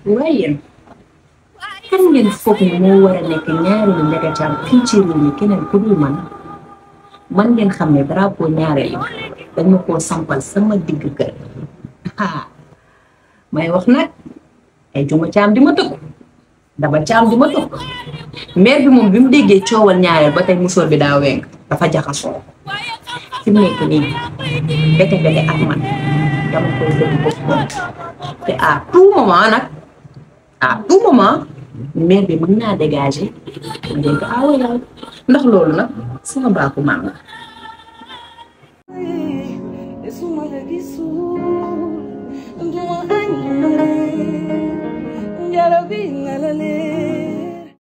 waaye kan ngeen foog ne moo war a nekk ñaareelu Ndiaga Thiam fii ci réew mi keneen ku dul man ngeen xam ne drapeau ñaareel dañ ma koo sampal sama digg kër may wax nag ay Juma Thiam di ma tëkk Daba Thiam di ma tëkk maire bi moom bi mu déggee coowal ñaareel ba tey musóor bi daa weng dafa jaxasoo fi mu nekk nii bete ak man dama koy dëgg ko te à tout moment nag à tout moment maire bi mën naa dégager pour dégg yow ndax loolu nag sama baaku maam la.